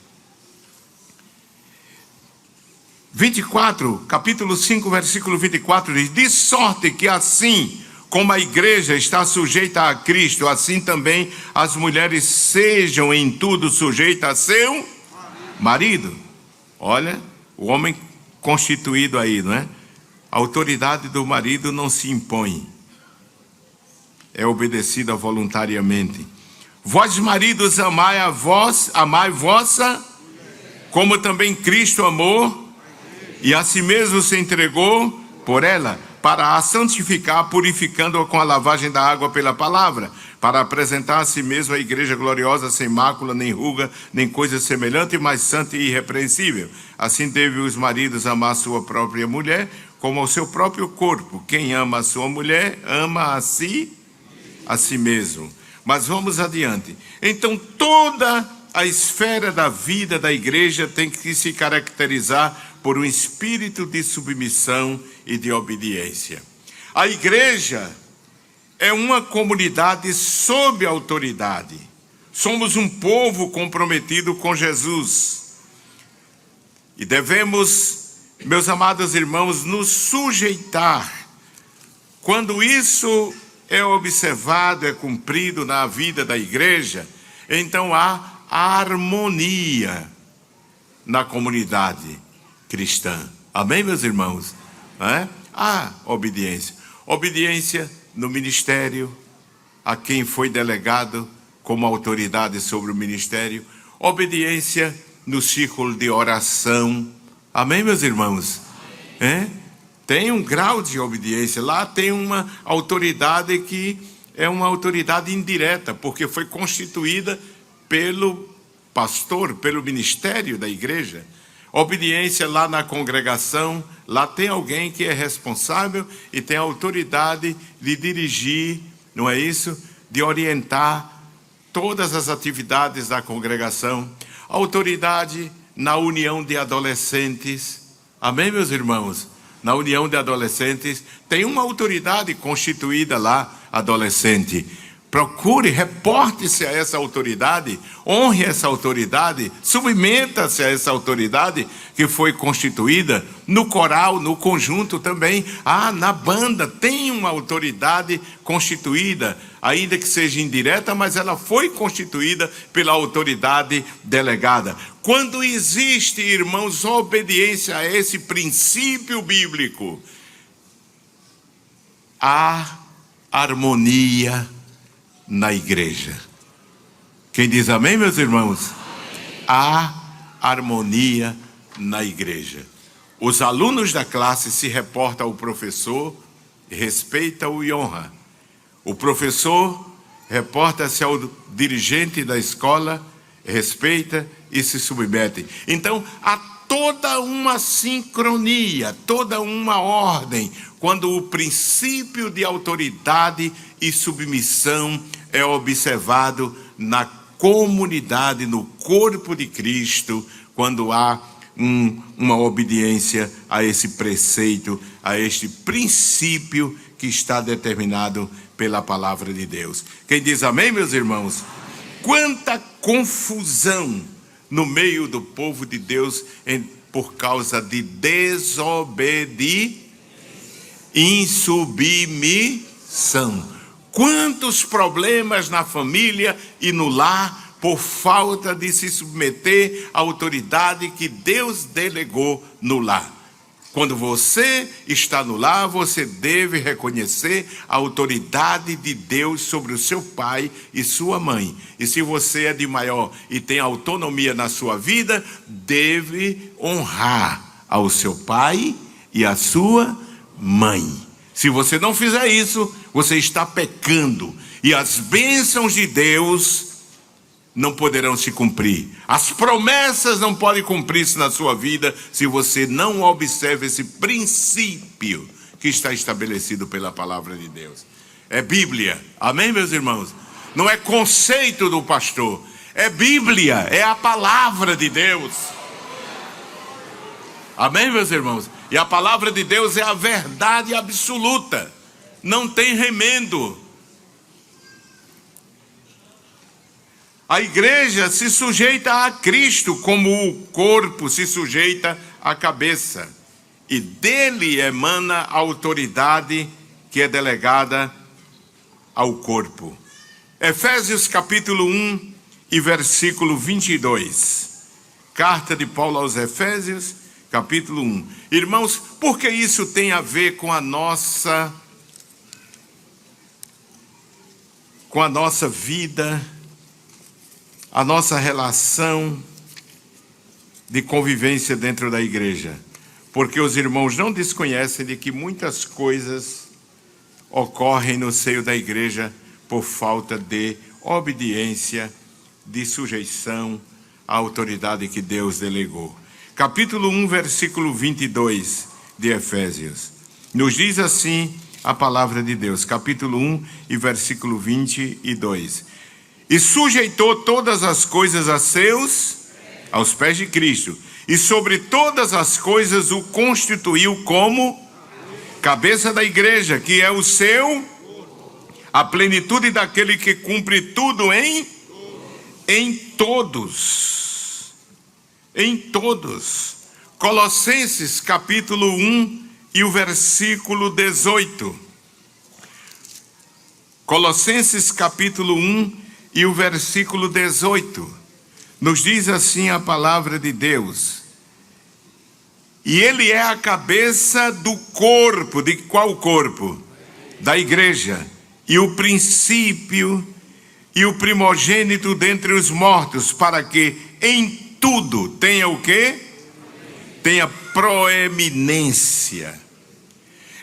24, capítulo 5, versículo 24 diz: de sorte que assim como a igreja está sujeita a Cristo, assim também as mulheres sejam em tudo sujeitas a seu marido. Olha, o homem constituído aí, não é? A autoridade do marido não se impõe, é obedecida voluntariamente. Vós, maridos, amai vossa, como também Cristo amou e a si mesmo se entregou por ela, para a santificar, purificando-a com a lavagem da água pela palavra, para apresentar a si mesmo a igreja gloriosa, sem mácula, nem ruga, nem coisa semelhante, mas santa e irrepreensível. Assim devem os maridos amar sua própria mulher, como ao seu próprio corpo. Quem ama a sua mulher, ama a si mesmo. Mas vamos adiante. Então toda a esfera da vida da igreja tem que se caracterizar por um espírito de submissão e de obediência. A igreja é uma comunidade sob autoridade. Somos um povo comprometido com Jesus. E devemos, meus amados irmãos, nos sujeitar. Quando isso é observado, é cumprido na vida da igreja, então há harmonia na comunidade cristã. Amém, meus irmãos? Há obediência. Obediência no ministério, a quem foi delegado como autoridade sobre o ministério. Obediência no círculo de oração. Amém, meus irmãos? Tem um grau de obediência. Lá tem uma autoridade que é uma autoridade indireta, porque foi constituída pelo pastor, pelo ministério da igreja. Obediência lá na congregação, lá tem alguém que é responsável e tem a autoridade de dirigir, não é isso? De orientar todas as atividades da congregação, autoridade na união de adolescentes. Amém, meus irmãos? Na união de adolescentes, tem uma autoridade constituída lá, adolescente. Procure, reporte-se a essa autoridade, honre essa autoridade, submeta-se a essa autoridade que foi constituída no coral, no conjunto também. Na banda tem uma autoridade constituída, ainda que seja indireta, mas ela foi constituída pela autoridade delegada. Quando existe, irmãos, obediência a esse princípio bíblico, há harmonia na igreja. Quem diz amém, meus irmãos? Amém. Há harmonia na igreja. Os alunos da classe se reportam ao professor, respeita-o e honra. O professor reporta-se ao dirigente da escola, respeita e se submete. Então, há toda uma sincronia, toda uma ordem, quando o princípio de autoridade e submissão é observado na comunidade, no corpo de Cristo, quando há uma obediência a esse preceito, a este princípio que está determinado pela palavra de Deus. Quem diz amém, meus irmãos? Quanta confusão no meio do povo de Deus por causa de desobediência, insubmissão. Quantos problemas na família e no lar por falta de se submeter à autoridade que Deus delegou no lar. Quando você está no lar, você deve reconhecer a autoridade de Deus sobre o seu pai e sua mãe. E se você é de maior e tem autonomia na sua vida, deve honrar ao seu pai e à sua mãe. Se você não fizer isso, você está pecando. E as bênçãos de Deus não poderão se cumprir. As promessas não podem cumprir-se na sua vida se você não observa esse princípio que está estabelecido pela palavra de Deus. É Bíblia. Amém, meus irmãos? Não é conceito do pastor. É Bíblia. É a palavra de Deus. Amém, meus irmãos? E a palavra de Deus é a verdade absoluta. Não tem remendo. A igreja se sujeita a Cristo, como o corpo se sujeita à cabeça. E dele emana a autoridade que é delegada ao corpo. Efésios capítulo 1 e versículo 22. Carta de Paulo aos Efésios, capítulo 1. Irmãos, por que isso tem a ver com a nossa vida, a nossa relação de convivência dentro da igreja? Porque os irmãos não desconhecem de que muitas coisas ocorrem no seio da igreja por falta de obediência, de sujeição à autoridade que Deus delegou. Capítulo 1, versículo 22 de Efésios. Nos diz assim a palavra de Deus. Capítulo 1 e versículo 22. E sujeitou todas as coisas aos pés de Cristo. E sobre todas as coisas o constituiu como cabeça da igreja, que é o seu, a plenitude daquele que cumpre tudo em todos. Em todos. Colossenses capítulo 1 e o versículo 18. Colossenses capítulo 1 e o versículo 18. Nos diz assim a palavra de Deus. E ele é a cabeça do corpo. De qual corpo? Da igreja. E o princípio e o primogênito dentre os mortos, para que em tudo tenha o quê? Tenha proeminência.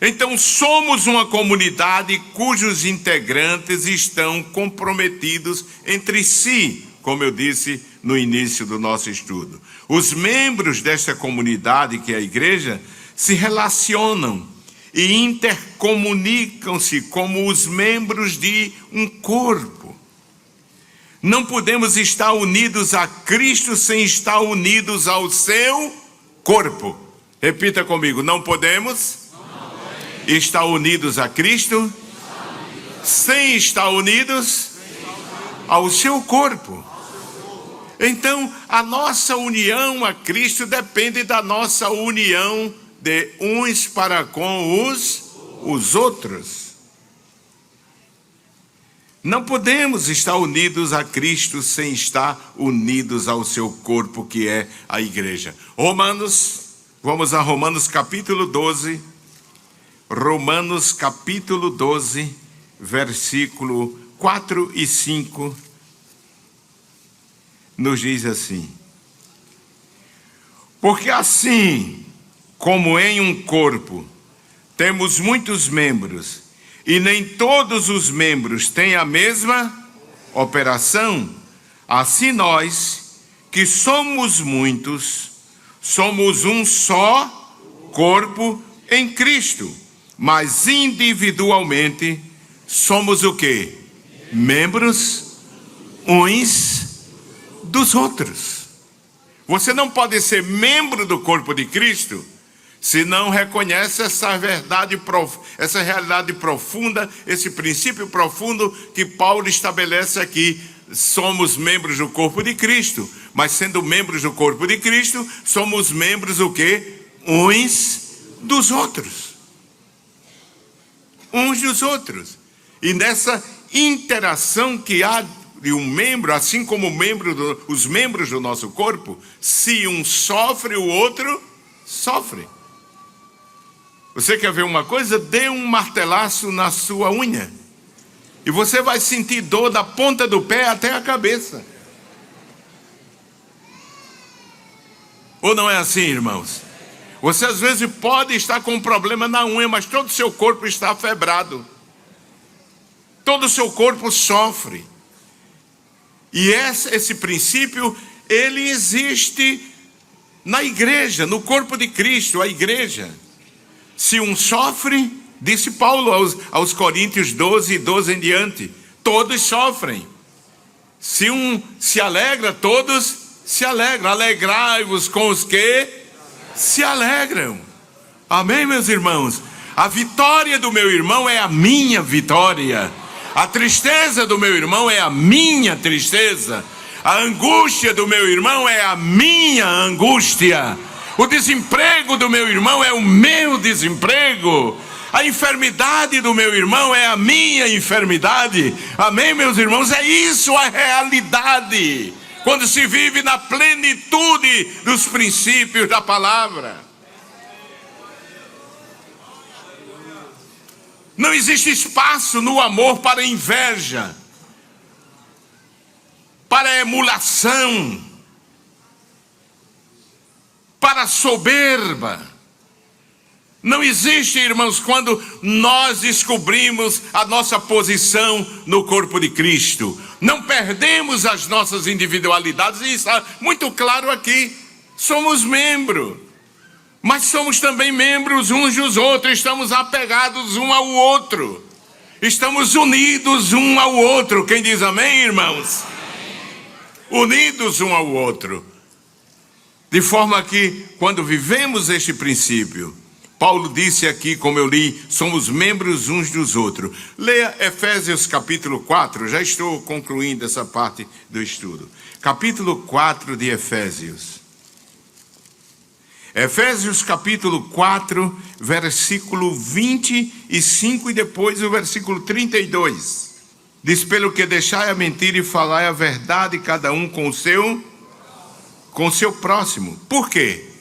Então somos uma comunidade cujos integrantes estão comprometidos entre si, como eu disse no início do nosso estudo. Os membros desta comunidade, que é a igreja, se relacionam e intercomunicam-se como os membros de um corpo. Não podemos estar unidos a Cristo sem estar unidos ao seu corpo. Repita comigo, não podemos estar unidos a Cristo sem estar unidos ao seu corpo. Então, a nossa união a Cristo depende da nossa união de uns para com os outros. Não podemos estar unidos a Cristo sem estar unidos ao seu corpo, que é a igreja. Vamos a Romanos capítulo 12. Romanos capítulo 12, versículo 4 e 5. Nos diz assim: porque assim como em um corpo temos muitos membros, e nem todos os membros têm a mesma operação, assim nós, que somos muitos, somos um só corpo em Cristo, mas individualmente somos o quê? Membros uns dos outros. Você não pode ser membro do corpo de Cristo se não reconhece essa verdade, essa realidade profunda, esse princípio profundo que Paulo estabelece aqui. Somos membros do corpo de Cristo, mas sendo membros do corpo de Cristo, somos membros o quê? Uns dos outros. Uns dos outros. E nessa interação que há de um membro, assim como os membros do nosso corpo, se um sofre, o outro sofre. Você quer ver uma coisa? Dê um martelaço na sua unha e você vai sentir dor da ponta do pé até a cabeça. Ou não é assim, irmãos? Você às vezes pode estar com um problema na unha, mas todo o seu corpo está afebrado. Todo o seu corpo sofre. E esse princípio, ele existe na igreja, no corpo de Cristo, a igreja. Se um sofre, disse Paulo aos Coríntios 12 em diante, todos sofrem. Se um se alegra, todos se alegram. Alegrai-vos com os que se alegram. Amém, meus irmãos? A vitória do meu irmão é a minha vitória. A tristeza do meu irmão é a minha tristeza. A angústia do meu irmão é a minha angústia. O desemprego do meu irmão é o meu desemprego. A enfermidade do meu irmão é a minha enfermidade. Amém, meus irmãos? É isso a realidade. Quando se vive na plenitude dos princípios da palavra. Não existe espaço no amor para inveja, para emulação, para soberba. Não existe, irmãos, quando nós descobrimos a nossa posição no corpo de Cristo. Não perdemos as nossas individualidades, e está muito claro aqui. Somos membros. Mas somos também membros uns dos outros, estamos apegados um ao outro, estamos unidos um ao outro. Quem diz amém, irmãos? Amém. Unidos um ao outro. De forma que, quando vivemos este princípio, Paulo disse aqui, como eu li, somos membros uns dos outros. Leia Efésios capítulo 4, já estou concluindo essa parte do estudo. Capítulo 4 de Efésios. Efésios capítulo 4, versículo 25 e depois o versículo 32. Diz: pelo que deixai a mentira e falai a verdade, cada um com o seu próximo. Por quê?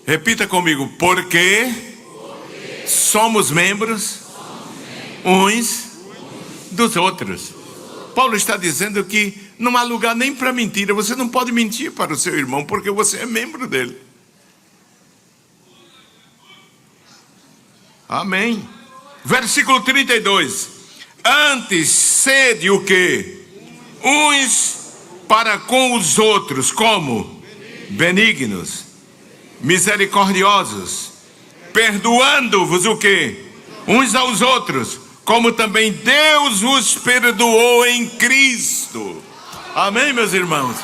Repita comigo. Porque somos membros uns dos outros. Paulo está dizendo que não há lugar nem para mentira. Você não pode mentir para o seu irmão, porque você é membro dele. Amém. Versículo 32. Antes sede o quê? Uns para com os outros, como? Benignos, misericordiosos, perdoando-vos o quê? Uns aos outros, como também Deus os perdoou em Cristo. Amém, meus irmãos?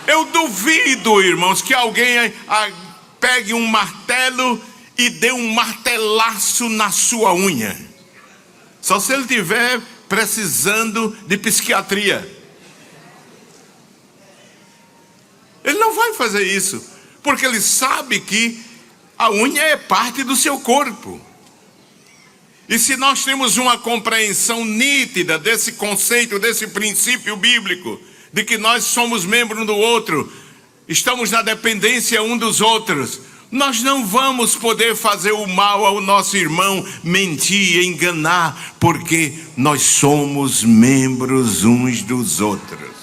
Eu duvido, irmãos, que alguém pegue um martelo e dê um martelaço na sua unha. Só se ele estiver precisando de psiquiatria. Ele não vai fazer isso, porque ele sabe que a unha é parte do seu corpo. E se nós temos uma compreensão nítida desse conceito, desse princípio bíblico, de que nós somos membros um do outro, estamos na dependência um dos outros, nós não vamos poder fazer o mal ao nosso irmão, mentir, enganar, porque nós somos membros uns dos outros.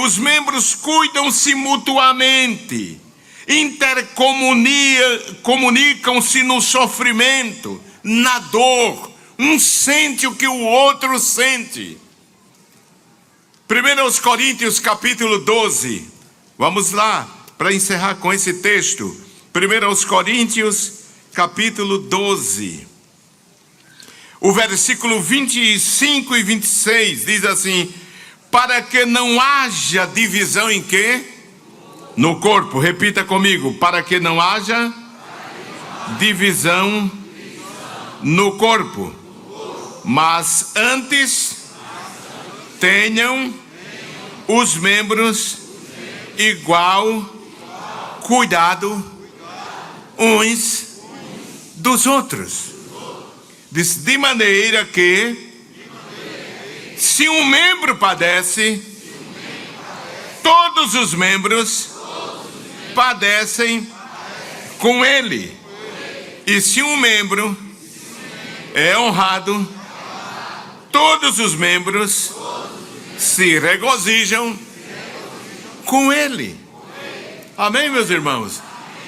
Os membros cuidam-se mutuamente, intercomunicam-se no sofrimento, na dor. Um sente o que o outro sente. 1 Coríntios capítulo 12. Vamos lá, para encerrar com esse texto. 1 Coríntios capítulo 12. O versículo 25 e 26 diz assim: para que não haja divisão em quê? No corpo. Repita comigo. Para que não haja divisão no corpo. Mas antes tenham os membros igual cuidado uns dos outros. Diz, de maneira que se um membro padece, todos os membros padecem com ele. E se um membro é honrado, todos os membros se regozijam com ele. Amém, meus irmãos?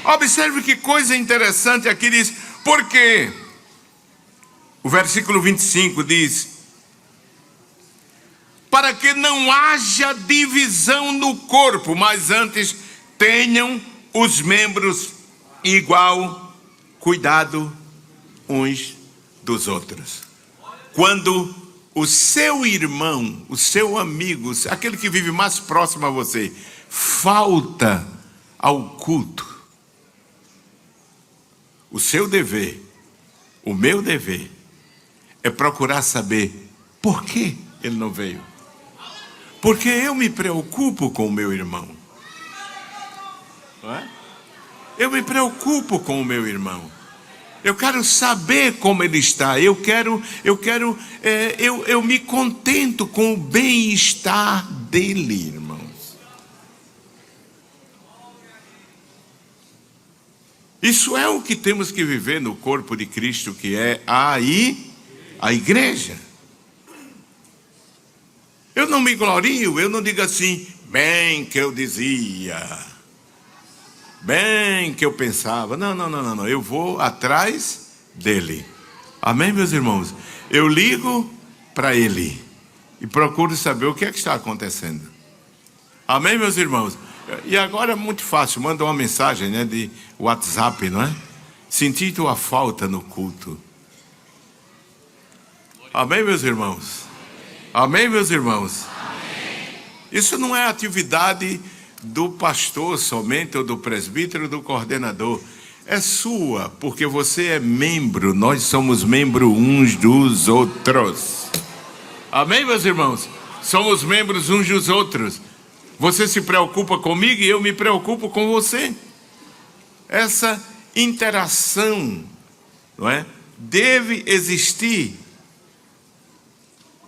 Observe que coisa interessante aqui diz, porque o versículo 25 diz: para que não haja divisão no corpo, mas antes tenham os membros igual cuidado uns dos outros. Quando o seu irmão, o seu amigo, aquele que vive mais próximo a você, falta ao culto, o seu dever, o meu dever, é procurar saber por que ele não veio. Porque eu me preocupo com o meu irmão. Não é? Eu me preocupo com o meu irmão. Eu quero saber como ele está. Eu me contento com o bem-estar dele, irmãos. Isso é o que temos que viver no corpo de Cristo, que é a igreja. Eu não me glorio, eu não digo assim, bem que eu dizia, bem que eu pensava. Não. Eu vou atrás dele. Amém, meus irmãos? Eu ligo para ele e procuro saber o que é que está acontecendo. Amém, meus irmãos? E agora é muito fácil, manda uma mensagem, né, de WhatsApp, não é? Senti tua falta no culto. Amém, meus irmãos? Amém, meus irmãos? Amém. Isso não é atividade do pastor somente, ou do presbítero, ou do coordenador. É sua, porque você é membro, nós somos membros uns dos outros. Amém, meus irmãos? Somos membros uns dos outros. Você se preocupa comigo e eu me preocupo com você. Essa interação, não é? Deve existir.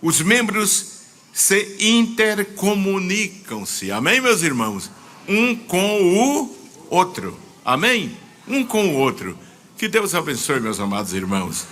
Os membros se intercomunicam-se. Amém, meus irmãos? Um com o outro. Amém? Um com o outro. Que Deus abençoe, meus amados irmãos.